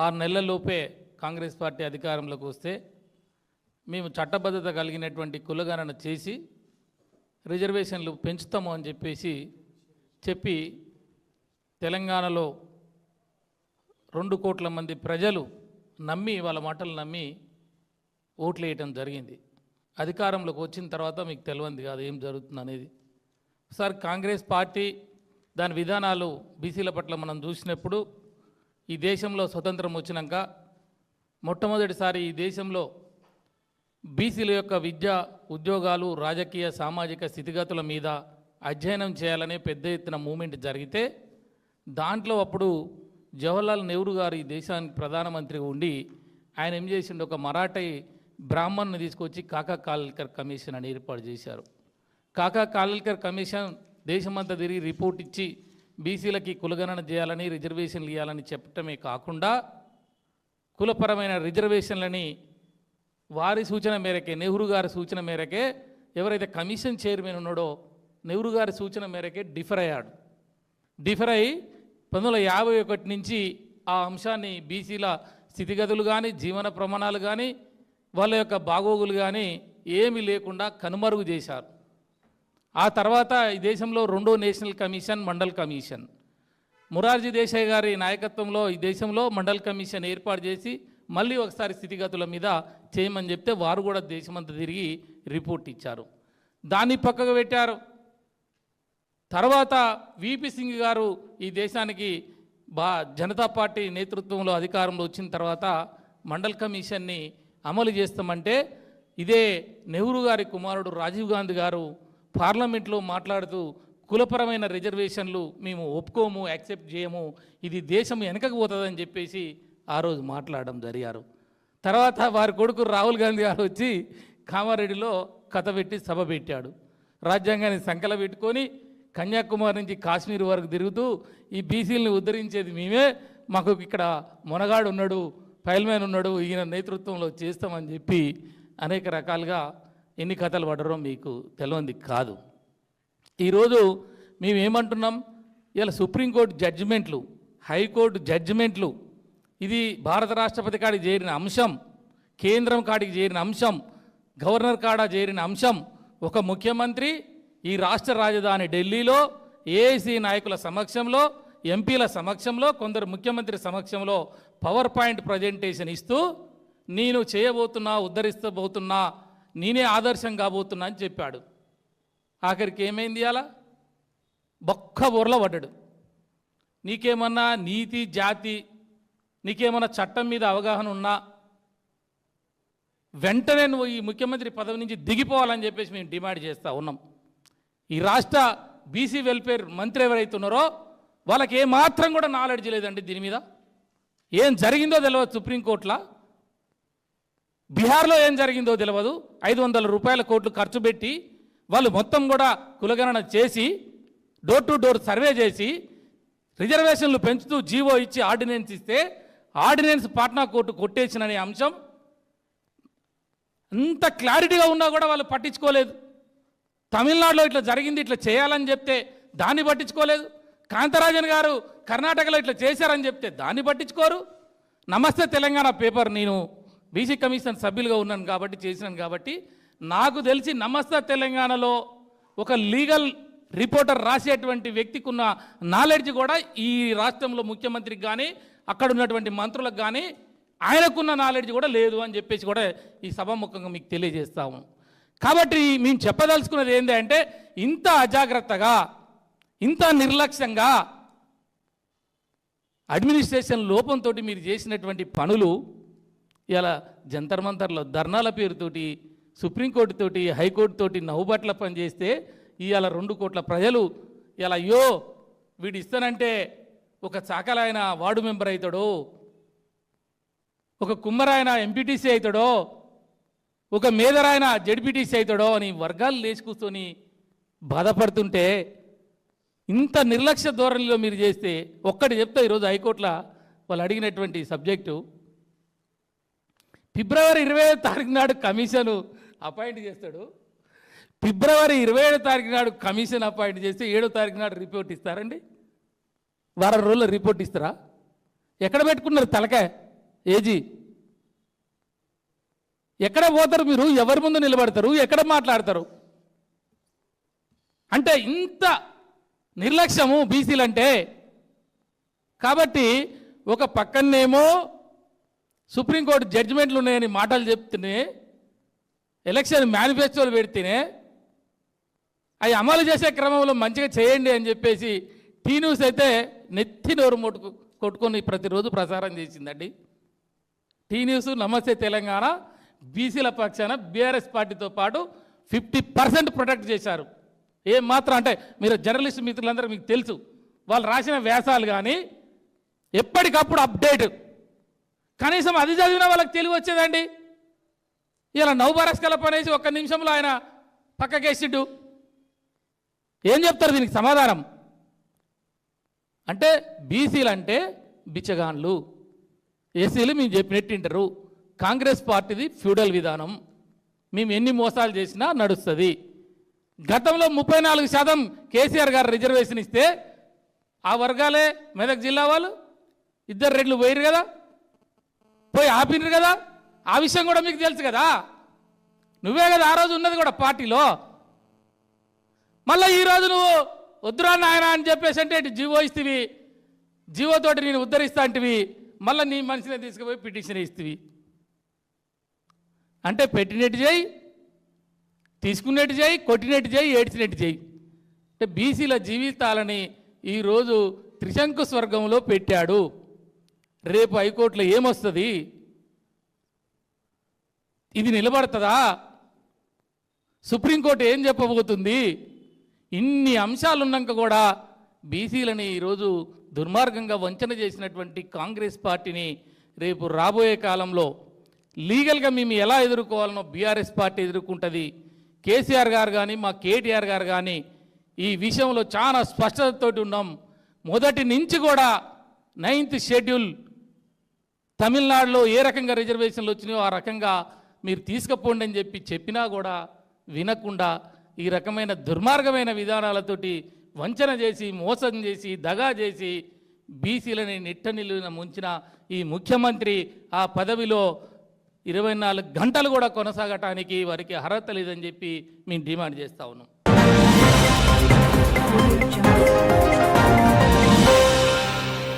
6 నెలలలోపే Congress party అధికారంలోకి వస్తే మేము చట్టబద్ధత కలిగినటువంటి కులగణన చేసి రిజర్వేషన్లు పెంచుతాము అని చెప్పి తెలంగాణలో 2 కోట్ల మంది ప్రజలు నమ్మి వాళ్ళ మాటలు నమ్మి ఓట్లు వేయటం జరిగింది. అధికారంలోకి వచ్చిన తర్వాత మీకు తెలియంది కాదు ఏం జరుగుతుంది అనేది. ఒకసారి కాంగ్రెస్ పార్టీ దాని విధానాలు బీసీల పట్ల మనం చూసినప్పుడు ఈ దేశంలో స్వతంత్రం వచ్చినాక మొట్టమొదటిసారి ఈ దేశంలో బీసీల యొక్క విద్య, ఉద్యోగాలు, రాజకీయ, సామాజిక స్థితిగతుల మీద అధ్యయనం చేయాలనే పెద్ద ఎత్తున మూమెంట్ జరిగితే దాంట్లో అప్పుడు జవహర్లాల్ నెహ్రూ గారు ఈ దేశానికి ప్రధానమంత్రిగా ఉండి ఆయన ఏం చేసిండు, ఒక మరాఠీ బ్రాహ్మణ్ని తీసుకొచ్చి కాకా కాలేల్కర్ కమిషన్ అని ఏర్పాటు చేశారు. కాకా కాలేల్కర్ కమిషన్ దేశమంతా తిరిగి రిపోర్ట్ ఇచ్చి బీసీలకి కులగణన చేయాలని, రిజర్వేషన్లు ఇవ్వాలని చెప్పటమే కాకుండా కులపరమైన రిజర్వేషన్లని వారి సూచన మేరకే, నెహ్రూ గారి సూచన మేరకే, ఎవరైతే కమిషన్ చైర్మన్ ఉన్నాడో నెహ్రూ గారి సూచన మేరకే డిఫర్ అయ్యాడు. డిఫర్ అయ్యి 1951 నుంచి ఆ అంశాన్ని బీసీల స్థితిగతులు కానీ, జీవన ప్రమాణాలు కానీ, వాళ్ళ యొక్క బాగోగులు కానీ ఏమీ లేకుండా కనుమరుగు చేశారు. ఆ తర్వాత ఈ దేశంలో 2వ national commission, mandal commission, Morarji Desai గారి నాయకత్వంలో ఈ దేశంలో మండల్ కమిషన్ ఏర్పాటు చేసి మళ్ళీ ఒకసారి స్థితిగతుల మీద చేయమని చెప్తే వారు కూడా దేశమంతా తిరిగి రిపోర్ట్ ఇచ్చారు. దాన్ని పక్కకు పెట్టారు. తర్వాత విపి సింగ్ గారు ఈ దేశానికి జనతా పార్టీ నేతృత్వంలో అధికారంలో వచ్చిన తర్వాత మండల్ కమిషన్ని అమలు చేస్తామంటే ఇదే నెహ్రూ గారి కుమారుడు రాజీవ్ గాంధీ గారు పార్లమెంట్లో మాట్లాడుతూ కులపరమైన రిజర్వేషన్లు మేము ఒప్పుకోము, యాక్సెప్ట్ చేయము, ఇది దేశం వెనకకు పోతుందని చెప్పేసి ఆ రోజు మాట్లాడడం జరిగారు. తర్వాత వారి కొడుకు రాహుల్ గాంధీ గారు వచ్చి కామారెడ్డిలో కథ పెట్టి సభ పెట్టాడు. రాజ్యాంగాన్ని సంకల పెట్టుకొని కన్యాకుమారి నుంచి కాశ్మీర్ వరకు తిరుగుతూ ఈ బీసీలని ఉద్ధరించేది మేమే, మాకు ఇక్కడ మొనగాడు ఉన్నాడు, ఫైల్మ్యాన్ ఉన్నాడు, ఈయన నేతృత్వంలో చేస్తామని చెప్పి అనేక రకాలుగా ఎన్ని కథలు పడరో మీకు తెలియంది కాదు. ఈరోజు మేమేమంటున్నాం, ఇలా సుప్రీంకోర్టు జడ్జిమెంట్లు, హైకోర్టు జడ్జిమెంట్లు, ఇది భారత రాష్ట్రపతి కాడికి చేరిన అంశం, కేంద్రం కాడికి చేరిన అంశం, గవర్నర్ కాడ చేరిన అంశం, ఒక ముఖ్యమంత్రి ఈ రాష్ట్ర రాజధాని ఢిల్లీలో ఏఐసీ నాయకుల సమక్షంలో, ఎంపీల సమక్షంలో, కొందరు ముఖ్యమంత్రి సమక్షంలో పవర్ పాయింట్ ప్రజెంటేషన్ ఇస్తూ నేను చేయబోతున్నా, ఉద్ధరిస్తబోతున్నా, నేనే ఆదర్శం కాబోతున్నా అని చెప్పాడు. ఆఖరికి ఏమైంది? అలా బొక్క బొర్ల పడ్డాడు. నీకేమన్నా నీతి, జాతి, నీకేమన్నా చట్టం మీద అవగాహన ఉన్నా వెంటనే నువ్వు ఈ ముఖ్యమంత్రి పదవి నుంచి దిగిపోవాలని చెప్పేసి మేము డిమాండ్ చేస్తూ ఉన్నాం. ఈ రాష్ట్ర బీసీ వెల్ఫేర్ మంత్రి ఎవరైతే ఉన్నారో వాళ్ళకి ఏమాత్రం కూడా నాలెడ్జ్ లేదండి దీని మీద. ఏం జరిగిందో తెలియదు సుప్రీంకోర్టులో, బీహార్లో ఏం జరిగిందో తెలియదు. 500 రూపాయల కోట్లు ఖర్చు పెట్టి వాళ్ళు మొత్తం కూడా కులగణన చేసి డోర్ టు డోర్ సర్వే చేసి రిజర్వేషన్లు పెంచుతూ జీవో ఇచ్చి ఆర్డినెన్స్ ఇస్తే ఆర్డినెన్స్ పాట్నా కోర్టు కొట్టేసిననే అంశం అంత క్లారిటీగా ఉన్నా కూడా వాళ్ళు పట్టించుకోలేదు. తమిళనాడులో ఇట్లా జరిగింది, ఇట్లా చేయాలని చెప్తే దాన్ని పట్టించుకోలేదు. కాంతరాజన్ గారు కర్ణాటకలో ఇట్లా చేశారని చెప్తే దాన్ని పట్టించుకోరు. నమస్తే తెలంగాణ పేపర్ నేను బీసీ కమిషన్ సభ్యులుగా ఉన్నాను కాబట్టి, చేసినాను కాబట్టి నాకు తెలిసి నమస్తే తెలంగాణలో ఒక లీగల్ రిపోర్టర్ రాసేటువంటి వ్యక్తికి ఉన్న నాలెడ్జ్ కూడా ఈ రాష్ట్రంలో ముఖ్యమంత్రికి కానీ అక్కడ ఉన్నటువంటి మంత్రులకు కానీ ఆయనకున్న నాలెడ్జ్ కూడా లేదు అని చెప్పేసి కూడా ఈ సభాముఖంగా మీకు తెలియజేస్తాము. కాబట్టి మేము చెప్పదలుచుకున్నది ఏంటి అంటే, ఇంత అజాగ్రత్తగా, ఇంత నిర్లక్ష్యంగా, అడ్మినిస్ట్రేషన్ లోపంతో మీరు చేసినటువంటి పనులు ఇలా జంతర్ మంతర్లో ధర్నాల పేరుతోటి, సుప్రీంకోర్టుతోటి, హైకోర్టుతోటి నవ్వుబట్ల పనిచేస్తే ఇవాళ 2 కోట్ల ప్రజలు ఇలా అయ్యో వీడు ఇస్తానంటే ఒక చాకలాయన వార్డు మెంబర్ అవుతాడో, ఒక కుమ్మరాయన ఎంపీటీసీ అవుతాడో, ఒక మేదరాయన జడ్పీటీసీ అవుతాడో అని వర్గాలు లేచి కూర్చొని బాధపడుతుంటే ఇంత నిర్లక్ష్య ధోరణిలో మీరు చేస్తే ఒక్కటి చెప్తా. ఈరోజు హైకోర్టులో వాళ్ళు అడిగినటువంటి సబ్జెక్టు ఫిబ్రవరి 27వ తారీఖు నాడు కమిషన్ అపాయింట్ చేస్తాడు. ఫిబ్రవరి 27వ తారీఖు నాడు కమిషన్ అపాయింట్ చేస్తే 7వ తారీఖు నాడు రిపోర్ట్ ఇస్తారండి. వారం రోజుల్లో రిపోర్ట్ ఇస్తారా? ఎక్కడ పెట్టుకున్నారు తలకాయ? ఏజీ ఎక్కడ పోతారు మీరు? ఎవరి ముందు నిలబడతారు? ఎక్కడ మాట్లాడతారు? అంటే ఇంత నిర్లక్ష్యము బీసీలంటే. కాబట్టి ఒక పక్కనేమో సుప్రీంకోర్టు జడ్జిమెంట్లు ఉన్నాయని మాటలు చెప్తూనే, ఎలక్షన్ మేనిఫెస్టోలు పెడితేనే అవి అమలు చేసే క్రమంలో మంచిగా చేయండి అని చెప్పేసి టీ న్యూస్ అయితే నెత్తి నోరు కొట్టుకొని ప్రతిరోజు ప్రసారం చేసిందండి. టీ న్యూస్, నమస్తే తెలంగాణ బీసీల పక్షాన బీఆర్ఎస్ పార్టీతో పాటు 50% ప్రొటెక్ట్ చేశారు. ఏం మాత్రం అంటే మీరు జర్నలిస్ట్ మిత్రులందరూ మీకు తెలుసు, వాళ్ళు రాసిన వ్యాసాలు కానీ ఎప్పటికప్పుడు అప్డేట్. కనీసం అది చదివినా వాళ్ళకి తెలివి వచ్చేదండి. ఇలా నవ్వుబరస్ కలపనేసి ఒక్క నిమిషంలో ఆయన పక్కకేసిండు. ఏం చెప్తారు దీనికి సమాధానం? అంటే బీసీలు అంటే బిచ్చగాన్లు, ఎస్సీలు మేము చెప్పినట్టు వింటారు. కాంగ్రెస్ పార్టీది ఫ్యూడల్ విధానం, మేము ఎన్ని మోసాలు చేసినా నడుస్తుంది. గతంలో 34% కేసీఆర్ గారు రిజర్వేషన్ ఇస్తే ఆ వర్గాలే మెదక్ జిల్లా వాళ్ళు 2 రెడ్లు పోయిరు కదా, పోయి ఆపినరు కదా. ఆ విషయం కూడా మీకు తెలుసు కదా. నువ్వే కదా ఆ రోజు ఉన్నది కూడా పార్టీలో. మళ్ళీ ఈరోజు నువ్వు వద్దురా నాయన అని చెప్పేసి అంటే ఇటు జీవో ఇస్తేవి, జీవోతోటి నేను ఉద్ధరిస్తా అంటివి, మళ్ళీ నీ మనిషిని తీసుకుపోయి పిటిషన్ ఇస్తేవి. అంటే పెట్టినట్టు చేయి, తీసుకున్నట్టు చేయి, కొట్టినట్టు చేయి, ఏడ్చినట్టు చేయి. అంటే బీసీల జీవితాలని ఈరోజు త్రిశంకు స్వర్గంలో పెట్టాడు. రేపు హైకోర్టులో ఏమొస్తుంది? ఇది నిలబడుతుందా? సుప్రీంకోర్టు ఏం చెప్పబోతుంది? ఇన్ని అంశాలు ఉన్నాక కూడా బీసీలని ఈరోజు దుర్మార్గంగా వంచన చేసినటువంటి కాంగ్రెస్ పార్టీని రేపు రాబోయే కాలంలో లీగల్గా మేము ఎలా ఎదుర్కోవాలనో బీఆర్ఎస్ పార్టీ ఎదుర్కొంటుంది. కేసీఆర్ గారు కానీ మా కేటీఆర్ గారు కానీ ఈ విషయంలో చాలా స్పష్టతతోటి ఉన్నాం. మొదటి నుంచి కూడా 9th షెడ్యూల్ తమిళనాడులో ఏ రకంగా రిజర్వేషన్లు వచ్చినాయో ఆ రకంగా మీరు తీసుకుపోండి అని చెప్పినా కూడా వినకుండా ఈ రకమైన దుర్మార్గమైన విధానాలతోటి వంచన చేసి, మోసం చేసి, దగా చేసి బీసీలని నిట్టనిలున ముంచిన ఈ ముఖ్యమంత్రి ఆ పదవిలో 24 గంటలు కూడా కొనసాగటానికి వారికి అర్హత లేదని చెప్పి మేము డిమాండ్ చేస్తూ ఉన్నాం.